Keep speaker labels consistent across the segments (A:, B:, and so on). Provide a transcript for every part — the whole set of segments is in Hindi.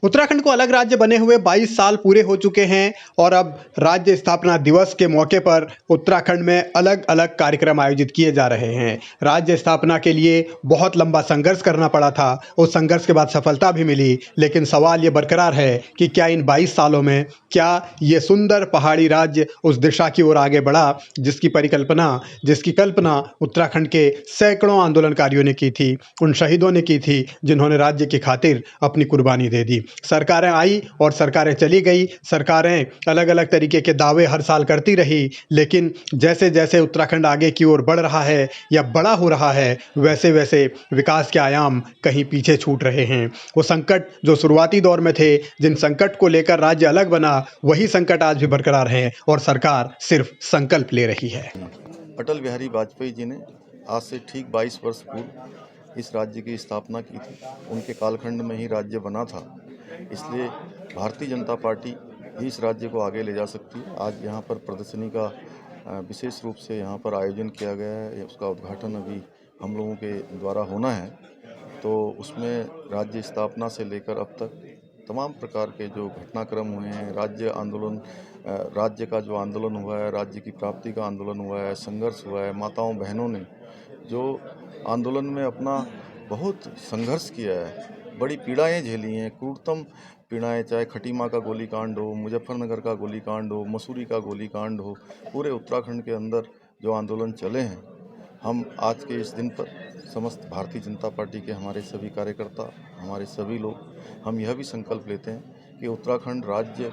A: उत्तराखंड को अलग राज्य बने हुए 22 साल पूरे हो चुके हैं और अब राज्य स्थापना दिवस के मौके पर उत्तराखंड में अलग अलग कार्यक्रम आयोजित किए जा रहे हैं। राज्य स्थापना के लिए बहुत लंबा संघर्ष करना पड़ा था। उस संघर्ष के बाद सफलता भी मिली, लेकिन सवाल ये बरकरार है कि क्या इन 22 सालों में क्या ये सुंदर पहाड़ी राज्य उस दिशा की ओर आगे बढ़ा जिसकी कल्पना उत्तराखंड के सैकड़ों आंदोलनकारियों ने की थी, उन शहीदों ने की थी जिन्होंने राज्य की खातिर अपनी कुर्बानी दे दी। सरकारें आई और सरकारें चली गई, सरकारें अलग अलग तरीके के दावे हर साल करती रही, लेकिन जैसे जैसे उत्तराखंड आगे की ओर बढ़ रहा है या बड़ा हो रहा है, वैसे वैसे विकास के आयाम कहीं पीछे छूट रहे हैं। वो संकट जो शुरुआती दौर में थे, जिन संकट को लेकर राज्य अलग बना, वही संकट आज भी बरकरार हैं और सरकार सिर्फ संकल्प ले रही है।
B: अटल बिहारी वाजपेयी जी ने आज से ठीक 22 वर्ष पूर्व इस राज्य की स्थापना की थी। उनके कालखंड में ही राज्य बना था, इसलिए भारतीय जनता पार्टी ही इस राज्य को आगे ले जा सकती है। आज यहाँ पर प्रदर्शनी का विशेष रूप से यहाँ पर आयोजन किया गया है। उसका उद्घाटन अभी हम लोगों के द्वारा होना है। तो उसमें राज्य स्थापना से लेकर अब तक तमाम प्रकार के जो घटनाक्रम हुए हैं, राज्य का जो आंदोलन हुआ है, राज्य की प्राप्ति का आंदोलन हुआ है, संघर्ष हुआ है, माताओं बहनों ने जो आंदोलन में अपना बहुत संघर्ष किया है, बड़ी पीड़ाएं झेली हैं, क्रूरतम पीड़ाएं, चाहे खटी माँ का गोलीकांड हो, मुजफ्फरनगर का गोलीकांड हो, मसूरी का गोलीकांड हो, पूरे उत्तराखंड के अंदर जो आंदोलन चले हैं, हम आज के इस दिन पर समस्त भारतीय जनता पार्टी के हमारे सभी कार्यकर्ता, हमारे सभी लोग, हम यह भी संकल्प लेते हैं कि उत्तराखंड राज्य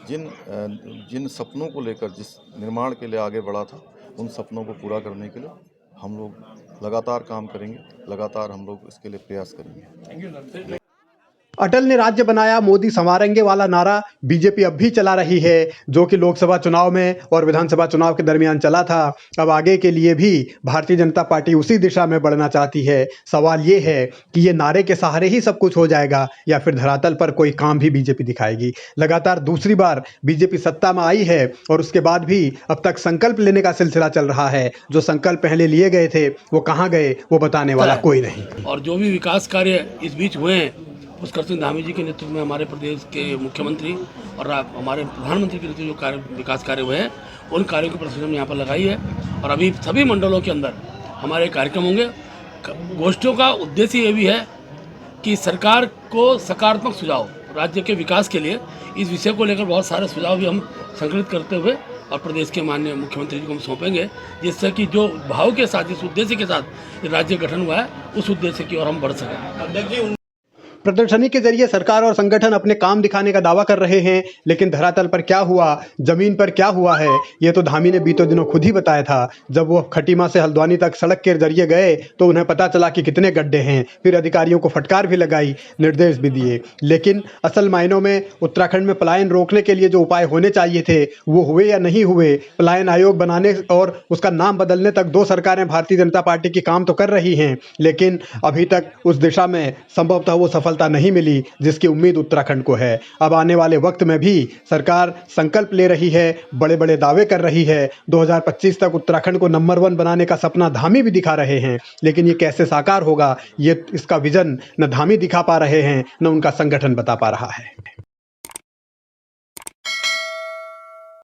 B: जिन सपनों को लेकर जिस निर्माण के लिए आगे बढ़ा था, उन सपनों को पूरा करने के लिए हम लोग लगातार काम करेंगे, लगातार हम लोग इसके लिए प्रयास करेंगे।
A: अटल ने राज्य बनाया, मोदी संवारेंगे वाला नारा बीजेपी अब भी चला रही है, जो कि लोकसभा चुनाव में और विधानसभा चुनाव के दरमियान चला था। अब आगे के लिए भी भारतीय जनता पार्टी उसी दिशा में बढ़ना चाहती है। सवाल ये है कि ये नारे के सहारे ही सब कुछ हो जाएगा या फिर धरातल पर कोई काम भी बीजेपी दिखाएगी। लगातार दूसरी बार बीजेपी सत्ता में आई है और उसके बाद भी अब तक संकल्प लेने का सिलसिला चल रहा है। जो संकल्प पहले लिए गए थे वो कहाँ गए, वो बताने वाला कोई नहीं।
C: और जो भी विकास कार्य इस बीच हुए हैं, पुष्कर सिंह धामी जी के नेतृत्व में हमारे प्रदेश के मुख्यमंत्री और हमारे प्रधानमंत्री के नेतृत्व जो विकास कार्य हुए हैं, उन कार्यों की प्रदर्शनी यहाँ पर लगाई है। और अभी सभी मंडलों के अंदर हमारे कार्यक्रम होंगे। गोष्ठियों का उद्देश्य ये भी है कि सरकार को सकारात्मक सुझाव राज्य के विकास के लिए, इस विषय को लेकर बहुत सारे सुझाव भी हम संकलित करते हुए और प्रदेश के माननीय मुख्यमंत्री जी को हम सौंपेंगे, जिससे कि जो भाव के साथ, जिस उद्देश्य के साथ राज्य गठन हुआ है, उस उद्देश्य की ओर हम बढ़ सकें।
A: प्रदर्शनी के जरिए सरकार और संगठन अपने काम दिखाने का दावा कर रहे हैं, लेकिन धरातल पर क्या हुआ, जमीन पर क्या हुआ है, ये तो धामी ने बीते दिनों खुद ही बताया था। जब वो खटीमा से हल्द्वानी तक सड़क के जरिए गए तो उन्हें पता चला कि कितने गड्ढे हैं। फिर अधिकारियों को फटकार भी लगाई, निर्देश भी दिए, लेकिन असल मायनों में उत्तराखंड में पलायन रोकने के लिए जो उपाय होने चाहिए थे वो हुए या नहीं हुए। पलायन आयोग बनाने और उसका नाम बदलने तक दो सरकारें भारतीय जनता पार्टी की काम तो कर रही हैं, लेकिन अभी तक उस दिशा में संभवतः वो सफलता नहीं मिली जिसकी उम्मीद उत्तराखंड को है। अब आने वाले वक्त में भी सरकार संकल्प ले रही है, बड़े बड़े दावे कर रही है। 2025 तक उत्तराखंड को नंबर 1 बनाने का सपना धामी भी दिखा रहे हैं, लेकिन ये कैसे साकार होगा, ये इसका विजन न धामी दिखा पा रहे हैं, न उनका संगठन बता पा रहा है।